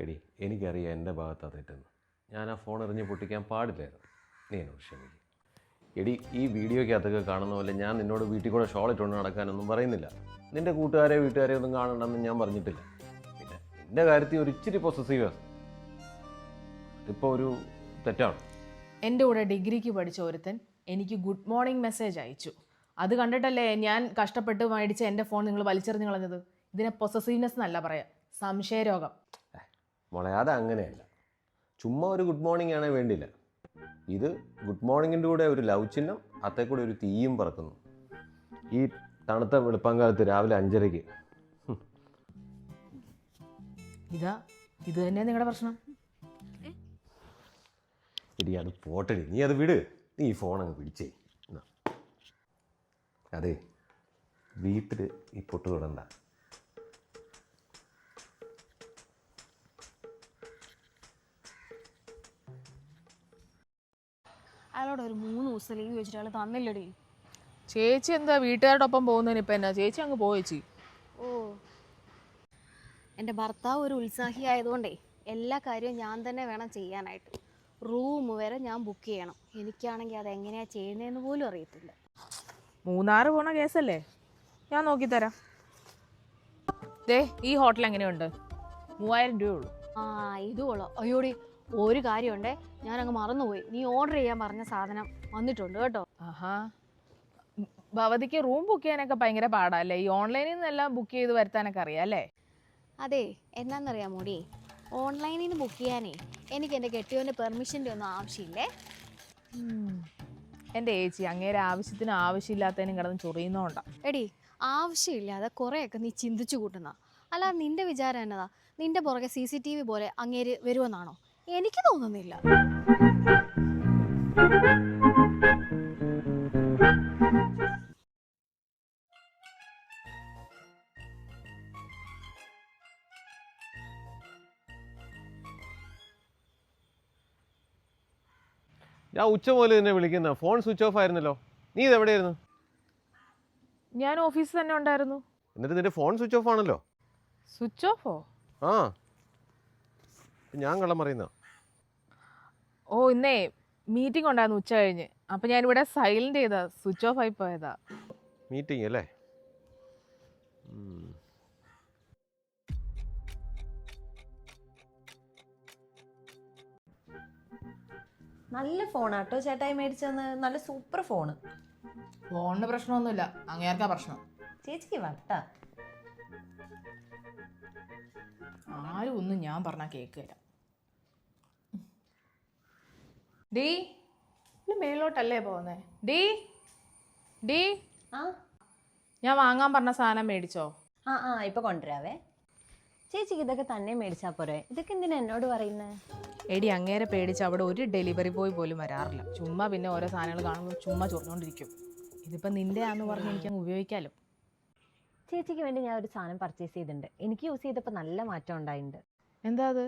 എടി എനിക്കറിയാം എൻ്റെ ഭാഗത്താണ് തെറ്റെന്ന്. ഞാൻ ആ ഫോൺ എറിഞ്ഞ് പൊട്ടിക്കാൻ പാടില്ലായിരുന്നു. നീ എന്നോട് ക്ഷമിക്കും. എടി ഈ വീഡിയോയ്ക്കകത്തൊക്കെ കാണുന്ന പോലെ ഞാൻ നിന്നോട് വീട്ടിൽ കൂടെ ഷോൾ ഇട്ടുകൊണ്ട് നടക്കാനൊന്നും പറയുന്നില്ല. നിൻ്റെ വീട്ടുകാരെ ഒന്നും കാണണ്ടെന്ന് ഞാൻ പറഞ്ഞിട്ടില്ല. പിന്നെ നിൻ്റെ കാര്യത്തിൽ ഒരു ഇച്ചിരി പൊസസീവ് അതിപ്പോൾ ഒരു തെറ്റാണ്. എൻ്റെ കൂടെ ഡിഗ്രിക്ക് പഠിച്ച ഒരുത്തൻ എനിക്ക് ഗുഡ് മോർണിംഗ് മെസ്സേജ് അയച്ചു. അത് കണ്ടിട്ടല്ലേ ഞാൻ കഷ്ടപ്പെട്ട് മേടിച്ച എൻ്റെ ഫോൺ നിങ്ങൾ വലിച്ചെറിഞ്ഞ് കളഞ്ഞത്. ഇതിനെ പൊസസീവ്നെസ് എന്നല്ല പറയാം, സംശയരോഗം. മോളെ അതങ്ങനെയല്ല. ചുമ്മാ ഒരു ഗുഡ് മോർണിംഗ് ആണേ വേണ്ടില്ല. ഇത് ഗുഡ് മോർണിംഗിൻ്റെ കൂടെ ഒരു ലവ് ചിഹ്നം, അത്തേ കൂടെ ഒരു തീയും പറക്കുന്നു. ഈ തണുത്ത വെളുപ്പാങ്കാലത്ത് രാവിലെ 5:30. ഇത് തന്നെ നിങ്ങളുടെ പ്രശ്നം. എടി അത് പോട്ടടി, നീ അത് വിട്. നീ ഈ ഫോൺ അങ്ങ് പിടിച്ചേ. അതെ, വീട്ടിൽ ഈ പൊട്ട് തൊടണ്ട. അയാളോട് ഒരു 3 ദിവസം ലീവ് വെച്ചിട്ട് അയാൾ തന്നില്ലടി. ചേച്ചി എന്താ വീട്ടുകാരുടെ ഒപ്പം പോകുന്നതിന് ഇപ്പം എന്നാ? ചേച്ചി അങ്ങ് പോയേച്ചി. ഓ, എൻ്റെ ഭർത്താവ് ഒരു ഉത്സാഹി ആയതുകൊണ്ടേ എല്ലാ കാര്യവും ഞാൻ തന്നെ വേണം ചെയ്യാനായിട്ട്. റൂം വരെ ഞാൻ ബുക്ക് ചെയ്യണം. എനിക്കാണെങ്കിൽ അത് എങ്ങനെയാണ് ചെയ്യുന്നതെന്ന് പോലും അറിയത്തില്ല. മൂന്നാർ പോണ കേസല്ലേ? ഞാൻ നോക്കിത്തരാം. ദേ ഈ ഹോട്ടൽ എങ്ങനെയുണ്ട്? 3000 രൂപയുള്ളൂ. ആ, ഇത് കൊള്ളാം. അയ്യോടി, ഒരു കാര്യമുണ്ടേ, ഞാനങ്ങ് മറന്നുപോയി. നീ ഓർഡർ ചെയ്യാൻ പറഞ്ഞ സാധനം വന്നിട്ടുണ്ട് കേട്ടോ. ആഹാ, ഭവതിക്ക് റൂം ബുക്ക് ചെയ്യാനൊക്കെ ഭയങ്കര പാടല്ലേ? ഈ ഓൺലൈനിൽ നിന്നെല്ലാം ബുക്ക് ചെയ്ത് വരുത്താനൊക്കെ അറിയാം അല്ലേ? അതെ, എന്നാന്നറിയാമോടി, ഓൺലൈനിൽ നിന്ന് ബുക്ക് ചെയ്യാനേ എനിക്ക് എൻ്റെ കെട്ടിയോൻ്റെ പെർമിഷൻ്റെ ഒന്നും ആവശ്യമില്ലേ. എൻ്റെ ചേച്ചി അങ്ങേരെ ആവശ്യമില്ലാത്തതിനും കിടന്ന് ചൊറിയുന്നോണ്ടാ. എടി, ആവശ്യമില്ലാതെ കുറേയൊക്കെ നീ ചിന്തിച്ചു കൂട്ടുന്ന. അല്ലാതെ നിന്റെ വിചാരം എന്നതാ നിന്റെ പുറകെ CCTV പോലെ അങ്ങേര് വരുമെന്നാണോ? എനിക്ക് തോന്നുന്നില്ല. ഞാൻ ഉച്ച പോലെ തന്നെ വിളിക്കുന്ന, ഫോൺ സ്വിച്ച് ഓഫ് ആയിരുന്നല്ലോ. നീ ഇത് എവിടെയായിരുന്നു? ഞാൻ ഓഫീസിൽ തന്നെ ഉണ്ടായിരുന്നു. എന്നിട്ട് നിന്റെ ഫോൺ സ്വിച്ച് ഓഫ് ആണല്ലോ. സ്വിച്ച് ഓഫോ? ആ, ഞാൻ കള്ളം പറയുന്ന. ഓ, ഇന്നേ മീറ്റിംഗ് ഉണ്ടായിരുന്നു ഉച്ച കഴിഞ്ഞ്. അപ്പം ഞാനിവിടെ സൈലന്റ് ചെയ്താ, സ്വിച്ച് ഓഫ് ആയി പോയതാ. മീറ്റിംഗ് അല്ലേ? നല്ല ഫോണാട്ടോ ചേട്ടായി മേടിച്ചെന്ന്. നല്ല സൂപ്പർ ഫോണ്. ഫോണിന് പ്രശ്നമൊന്നുമില്ല, അങ്ങേർക്കാ പ്രശ്നം. ചേച്ചിക്ക് വട്ട. ആരും ഒന്നും ഞാൻ പറഞ്ഞാൽ കേൾക്കില്ല. ഡീ, മേലോട്ടല്ലേ പോകുന്നേ? ഡീ ആ ഞാൻ വാങ്ങാൻ പറഞ്ഞ സാധനം മേടിച്ചോ? ആ ആ ഇപ്പൊ കൊണ്ടുവരാവേ. ചേച്ചിക്ക് ഇതൊക്കെ തന്നെ മേടിച്ചാ പോരെ, ഇതൊക്കെ എന്തിനാ എന്നോട് പറയുന്നത്? എടി, അങ്ങേരെ പേടിച്ച് അവിടെ ഒരു ഡെലിവറി ബോയ് പോലും വരാറില്ല. ചുമ്മാ പിന്നെ ഓരോ സാധനങ്ങൾ കാണുമ്പോൾ ചുമ്മാ ചൊറിഞ്ഞോണ്ടിരിക്കും. ഇതിപ്പോൾ നിൻ്റെ ആന്ന് പറഞ്ഞ് എനിക്കങ്ങ് ഉപയോഗിക്കാമല്ലോ. ചേച്ചിക്ക് വേണ്ടി ഞാൻ ഒരു സാധനം പർച്ചേസ് ചെയ്തിട്ടുണ്ട്. എനിക്ക് യൂസ് ചെയ്തപ്പോൾ നല്ല മാറ്റം ഉണ്ടായിട്ടുണ്ട്. എന്താ അത്?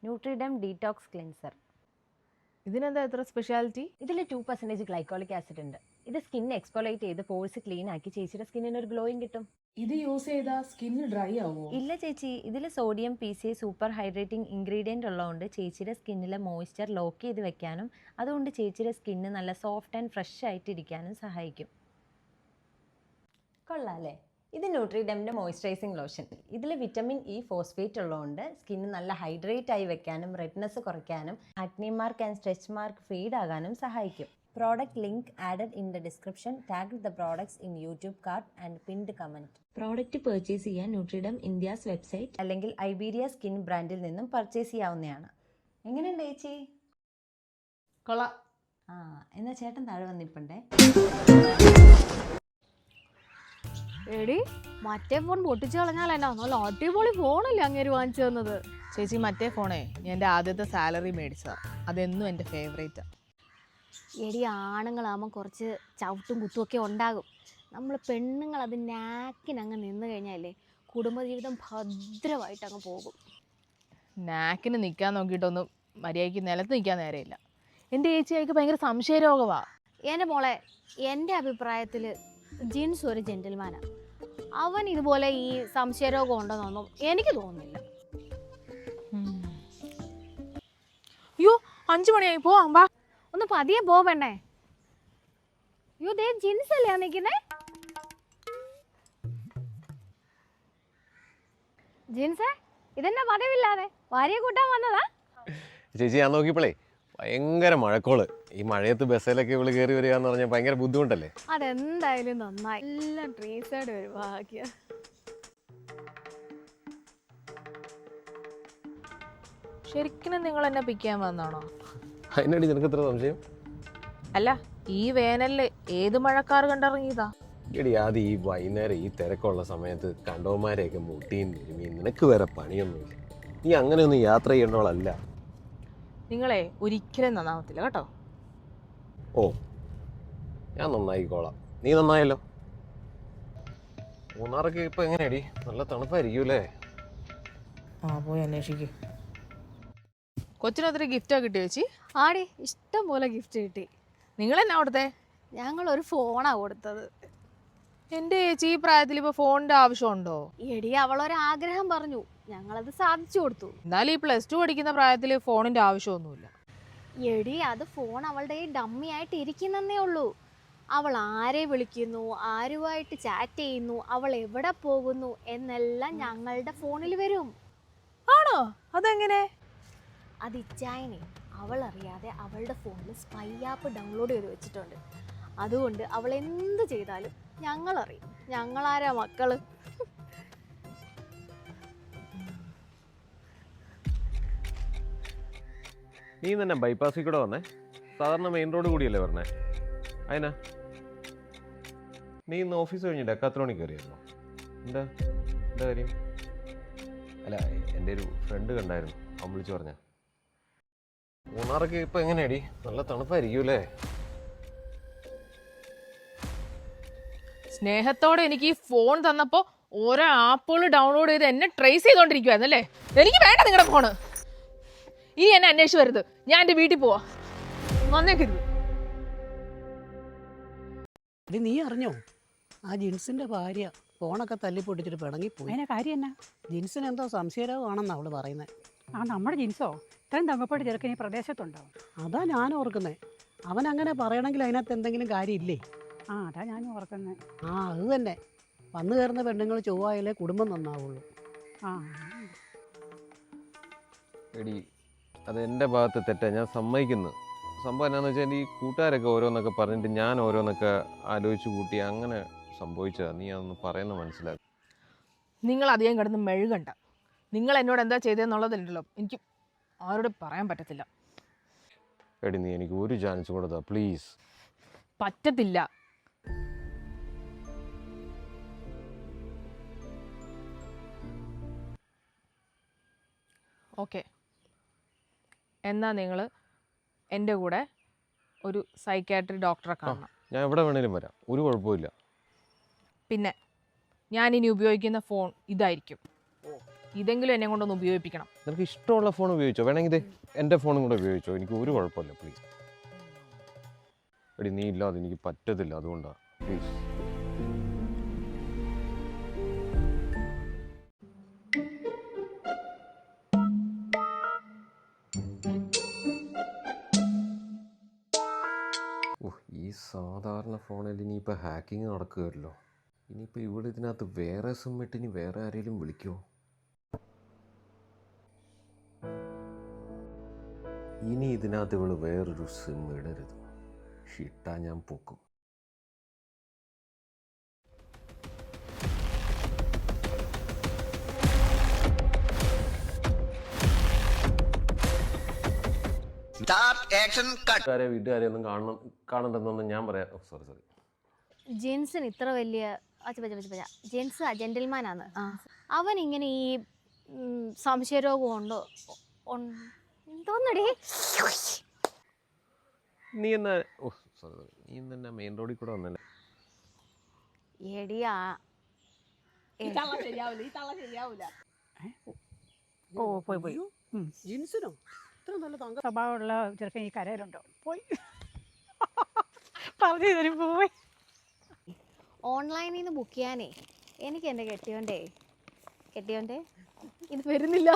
ന്യൂട്രിഡം ഡീറ്റോക്സ് ക്ലെൻസർ. ഇതിനെന്താ ഇത്ര സ്പെഷ്യാലിറ്റി? ഇതിൽ 2% ഗ്ലൈക്കോളിക് ആസിഡ് ഉണ്ട്. ഇത് സ്കിൻ എക്സ്പോളേറ്റ് ചെയ്ത് പോഴ്സ് ക്ലീൻ ആക്കി ചേച്ചിയുടെ സ്കിന്നിന് ഒരു ഗ്ലോയിങ് കിട്ടും. ഇത് യൂസ് ചെയ്താൽ സ്കിന്ന് ഡ്രൈ ആവുമോ? ഇല്ല ചേച്ചി, ഇതിൽ sodium PCA super hydrating ingredient ഉള്ളതുകൊണ്ട് ചേച്ചിയുടെ സ്കിന്നിലെ മോയ്സ്ചർ ലോക്ക് ചെയ്ത് വെക്കാനും അതുകൊണ്ട് ചേച്ചിയുടെ സ്കിന്ന് നല്ല സോഫ്റ്റ് ആൻഡ് ഫ്രഷ് ആയിട്ടിരിക്കാനും സഹായിക്കും. കൊള്ളാല്ലേ? ഇത് ന്യൂട്രിഡമിൻ്റെ മോയ്സ്ചറൈസിങ് ലോഷൻ. ഇതിൽ വിറ്റമിൻ E ഫോസ്ഫേറ്റ് ഉള്ളതുകൊണ്ട് സ്കിന്ന് നല്ല ഹൈഡ്രേറ്റ് ആയി വെക്കാനും റെഡ്നെസ് കുറയ്ക്കാനും acne mark and stretch mark feed ആകാനും സഹായിക്കും. Product link added in the description. Tag the products in YouTube cart and pinned comment. Product purchase ചെയ്യാൻ ന്യൂട്രിഡം India's website അല്ലെങ്കിൽ Iberia skin ബ്രാൻഡിൽ നിന്നും പർച്ചേസ് ചെയ്യാവുന്നതാണ്. എങ്ങനെയുണ്ട് ചേച്ചി? കൊള്ളാം. ആ, എന്നാൽ ചേട്ടൻ താഴെ വന്നിപ്പുണ്ടേ. എടി, മറ്റേ ഫോൺ പൊട്ടിച്ചു കളഞ്ഞാൽ എന്നാ നല്ല അടിപൊളി ഫോണല്ലേ അങ്ങേര് വാങ്ങിച്ചു തന്നത്. ചേച്ചി, മറ്റേ ഫോണേ ഞാൻ എൻ്റെ ആദ്യത്തെ സാലറി മേടിച്ചതാ. അതെന്നും എൻ്റെ ഫേവറേറ്റാണ്. എടി, ആണുങ്ങളാകുമ്പോൾ കുറച്ച് ചവിട്ടും കുത്തുമൊക്കെ ഉണ്ടാകും. നമ്മൾ പെണ്ണുങ്ങൾ അത് നാക്കിനങ്ങ് നിന്ന് കഴിഞ്ഞാലേ കുടുംബജീവിതം ഭദ്രമായിട്ട് അങ്ങ് പോകും. നാക്കിന് നിൽക്കാൻ നോക്കിയിട്ടൊന്നും മര്യാദയ്ക്ക് നിലത്ത് നിൽക്കാൻ നേരെയില്ല. എൻ്റെ ചേച്ചിക്ക് ഭയങ്കര സംശയരോഗമാണ്. എൻ്റെ മോളെ, എൻ്റെ അഭിപ്രായത്തിൽ ജിൻസ് ഒരു ജെന്റിൽമാനാണ്. അവൻ ഇതുപോലെ ഈ സംശയരോഗം ഉണ്ടെന്നൊന്നും എനിക്ക് തോന്നുന്നില്ല. 5 മണിയായി പോവാം വാ. ഒന്ന് പതിയെ പോ പെണ്ണേ. അയ്യോ ദേ ജിൻസ് അല്ലേ നിൽക്കുന്നേ? ജിൻസേ ഇതെന്നാ പതിവില്ലാതെ ഭാര്യയെ കൂട്ടാൻ വന്നതാ? ചേച്ചി ഞാൻ നോക്കിയപ്പോഴേ ഭയങ്കര മഴക്കോള്. ഈ മഴയത്ത് ബസ്സിലൊക്കെ ഇവള് കയറി വരിക എന്ന് പറഞ്ഞാൽ ഭയങ്കര ബുദ്ധിമുട്ടല്ലേ? അതെന്തായാലും നന്നായി. എല്ലാം ട്രീസൈഡ് ഒരു ഭാഗ്യം. ശരിക്കും നിങ്ങൾ എന്നെ പിക്ക് ചെയ്യാൻ വന്നാണോ? അതിനടി നിനക്ക് എത്ര സംശയം? അല്ല ഈ വേനലില് ഏത് മഴക്കാർ കണ്ടിറങ്ങിയതാ? എടി ആദ്യം ഈ വൈകുന്നേരം ഈ തിരക്കുള്ള സമയത്ത് കണ്ടവന്മാരെയൊക്കെ മുട്ടിയും തിരുമിയും നിനക്ക് വേറെ പണിയൊന്നുമില്ല. നീ അങ്ങനെയൊന്നും യാത്ര ചെയ്യേണ്ടവളല്ല. നിങ്ങളെ ഒരിക്കലും നന്നാവത്തില്ല കേട്ടോ. ഓ ഞാൻ നന്നായിക്കോളാം, നീ നന്നായല്ലോ. മൂന്നാറൊക്കെ ഇപ്പൊ എങ്ങനെയാടി? നല്ല തണുപ്പായിരിക്കൂലേ? ആ പോയി അന്വേഷിക്കേ. കൊച്ചിനൊത്തിരി ഗിഫ്റ്റാ കിട്ടി ചേച്ചി? ആടി ഇഷ്ടം പോലെ ഗിഫ്റ്റ് കിട്ടി. നിങ്ങൾ എന്നാ കൊടുത്തേ? ഞങ്ങളൊരു ഫോണാ കൊടുത്തത്. എൻ്റെ ചേച്ചി ഈ പ്രായത്തിൽ ഇപ്പോൾ ഫോണിൻ്റെ ആവശ്യമുണ്ടോ? എടി അവളൊരാഗ്രഹം പറഞ്ഞു, ഞങ്ങളത് സാധിച്ചു കൊടുത്തു. എന്നാലും ഈ +2 പഠിക്കുന്ന പ്രായത്തിൽ ഫോണിൻ്റെ ആവശ്യമൊന്നുമില്ല. എടി അത് ഫോൺ അവളുടെ ഡമ്മി ആയിട്ട് ഇരിക്കുന്നേ ഉള്ളൂ. അവൾ ആരെ വിളിക്കുന്നു, ആരുമായിട്ട് ചാറ്റ് ചെയ്യുന്നു, അവൾ എവിടെ പോകുന്നു എന്നെല്ലാം ഞങ്ങളുടെ ഫോണിൽ വരും. ആണോ? അതെങ്ങനെ? അത് ഇച്ചായനെ അവൾ അറിയാതെ അവളുടെ ഫോണിൽ സ്പൈ ആപ്പ് ഡൗൺലോഡ് ചെയ്ത് വെച്ചിട്ടുണ്ട്. അതുകൊണ്ട് അവൾ എന്ത് ചെയ്താലും ഞങ്ങളറിയും. ഞങ്ങളാരാ മക്കള്. നീ തന്നെ ബൈപ്പാസിൽ കൂടെ വന്നേ? സാധാരണ മെയിൻ റോഡ് കൂടിയല്ലേ പറഞ്ഞേ? അതിനാ നീ ഇന്ന് ഓഫീസ് കഴിഞ്ഞ് ഡെക്കാത്ലോണിൽ കയറിയായിരുന്നോ? എന്താ എന്താ കാര്യം? അല്ല എൻ്റെ ഒരു ഫ്രണ്ട് കണ്ടായിരുന്നു, അവൻ വിളിച്ചു പറഞ്ഞ. മൂന്നാറൊക്കെ ഇപ്പൊ എങ്ങനെയാടി? നല്ല തണുപ്പായിരിക്കൂലേ? സ്നേഹത്തോടെ എനിക്ക് ഈ ഫോൺ തന്നപ്പോൾ ഓരോ ആപ്പുകൾ ഡൗൺലോഡ് ചെയ്ത് എന്നെ ട്രേസ് ചെയ്തോണ്ടിരിക്കുവായിരുന്നല്ലേ? എനിക്ക് വേണ്ട നിങ്ങളുടെ ഫോണ്. ഈ എന്നെ അന്വേഷിച്ച് വരുത്. ഞാൻ എൻ്റെ വീട്ടിൽ പോവാ. വന്നേക്കരുത്. നീ അറിഞ്ഞോ ആ ജിൻസിന്റെ ഭാര്യ ഫോണൊക്കെ തല്ലിപ്പൊട്ടിച്ചിട്ട് പിണങ്ങിപ്പോയി? അതിനെ കാര്യം എന്നാ? ജിൻസിന് എന്തോ സംശയരോഗമാണെന്നാണ് അവള് പറയുന്നത്. ആ നമ്മുടെ ജിൻസോ ഇത്രയും തങ്കപ്പാട് ചെറുക്കൻ ഈ പ്രദേശത്തുണ്ടാവും. അതാ ഞാൻ ഓർക്കുന്നത്. അവൻ അങ്ങനെ പറയണമെങ്കിൽ അതിനകത്ത് എന്തെങ്കിലും കാര്യമില്ലേ? ആ അതാ ഞാനും ഓർക്കുന്നത്. ആ അത് തന്നെ. വന്നു കയറുന്ന പെണ്ണുങ്ങൾ ചൊവ്വായാലേ കുടുംബം നന്നാവുള്ളൂ. ആ എടി അത് എൻ്റെ ഭാഗത്ത് തെറ്റാ, ഞാൻ സമ്മതിക്കുന്നു. സംഭവം എന്നാന്ന് വെച്ചാൽ ഈ കൂട്ടുകാരൊക്കെ ഓരോന്നൊക്കെ പറഞ്ഞിട്ട് ഞാൻ ഓരോന്നൊക്കെ ആലോചിച്ച് കൂട്ടി അങ്ങനെ സംഭവിച്ചതാ. നീ അതൊന്ന് പറയുന്നത് മനസ്സിലാക്കും. നിങ്ങൾ അധികം കിടന്ന് മെഴുകണ്ട. നിങ്ങൾ എന്നോട് എന്താ ചെയ്തതെന്നുള്ളതുണ്ടല്ലോ എനിക്ക് ആരോട് പറയാൻ പറ്റത്തില്ല. എടി നീ എനിക്ക് ഒരു ചാൻസ് കൊടുത്താ പ്ലീസ്. പറ്റത്തില്ല. ഓക്കെ, എന്നാ നിങ്ങൾ എൻ്റെ കൂടെ ഒരു സൈക്കാട്രി ഡോക്ടറെ കാണണം. ഞാൻ എവിടെ വേണേലും വരാം, ഒരു കുഴപ്പമില്ല. പിന്നെ ഞാനിനി ഉപയോഗിക്കുന്ന ഫോൺ ഇതായിരിക്കും. ഇതെങ്കിലും എന്നെ കൊണ്ടൊന്ന് ഉപയോഗിപ്പിക്കണം. നിനക്ക് ഇഷ്ടമുള്ള ഫോൺ ഉപയോഗിച്ചോ, വേണമെങ്കിൽ എൻ്റെ ഫോണും കൂടെ ഉപയോഗിച്ചോ, എനിക്ക് ഒരു കുഴപ്പമില്ല പ്ലീസ്. എടി നീ ഇല്ലാതെ എനിക്ക് പറ്റത്തില്ല, അതുകൊണ്ടാണ് പ്ലീസ്. ഈ സാധാരണ ഫോണിൽ ഇനിയിപ്പോൾ ഹാക്കിങ് നടക്കുകയല്ലോ. ഇനിയിപ്പോൾ ഇവിടെ ഇതിനകത്ത് വേറെ സിം ഇട്ട് ഇനി വേറെ ആരെങ്കിലും വിളിക്കുമോ? ഇനി ഇതിനകത്ത് ഇവള് വേറൊരു സിം ഇടരുത്. ഷിട്ടാ ഞാൻ പൊക്കും. വീട്ടുകാരെ ഒന്നും കാണണ്ടെന്നൊന്നും ഞാൻ പറയാം. സോറി. ജെൻസിന് ഇത്ര വലിയ ജെൻസ് ജെന്റിൽമാനാണ്. അവൻ ഇങ്ങനെ ഈ സംശയരോഗം ഉണ്ടോ എന്തോന്നടി? നീ എന്നാ നീ എന്നാ മെയിൻ റോഡിൽ കൂടെ വന്നല്ലേ? എടിയാ ഓ പോയി. ജിൻസിനോ ഇത്ര നല്ല തങ്ക സ്വഭാവമുള്ള ചെറുക്കൻ ഈ കരയിലുണ്ടോ? പോയി പറഞ്ഞു തരും പോയി. ഓൺലൈനിൽ നിന്ന് ബുക്ക് ചെയ്യാനേ എനിക്ക് എൻ്റെ കെട്ടിയോണ്ടേ ഇത് വരുന്നില്ല.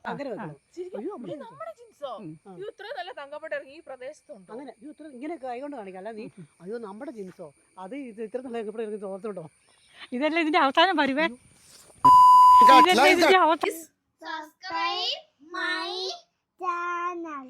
അങ്ങനെ വെക്കണം. ജീൻസോ ഇത്രയും നല്ല തങ്കപ്പെട്ട ഇറങ്ങി ഈ പ്രദേശത്തുണ്ടോ? അങ്ങനെ നീ ഇത്ര ഇങ്ങനെ കൈകൊണ്ട് കാണിക്കാം. അല്ല നീ അയ്യോ നമ്മുടെ ജീൻസോ അത് ഇത് ഇത്ര നല്ല ഇവിടെ ഇറങ്ങി ഓർത്തുണ്ടോ? ഇതല്ലേ ഇതിന്റെ അവസാനം വരുവേ. ഇതല്ലേ ഇതിന്റെ അവസാനം. Subscribe my channel.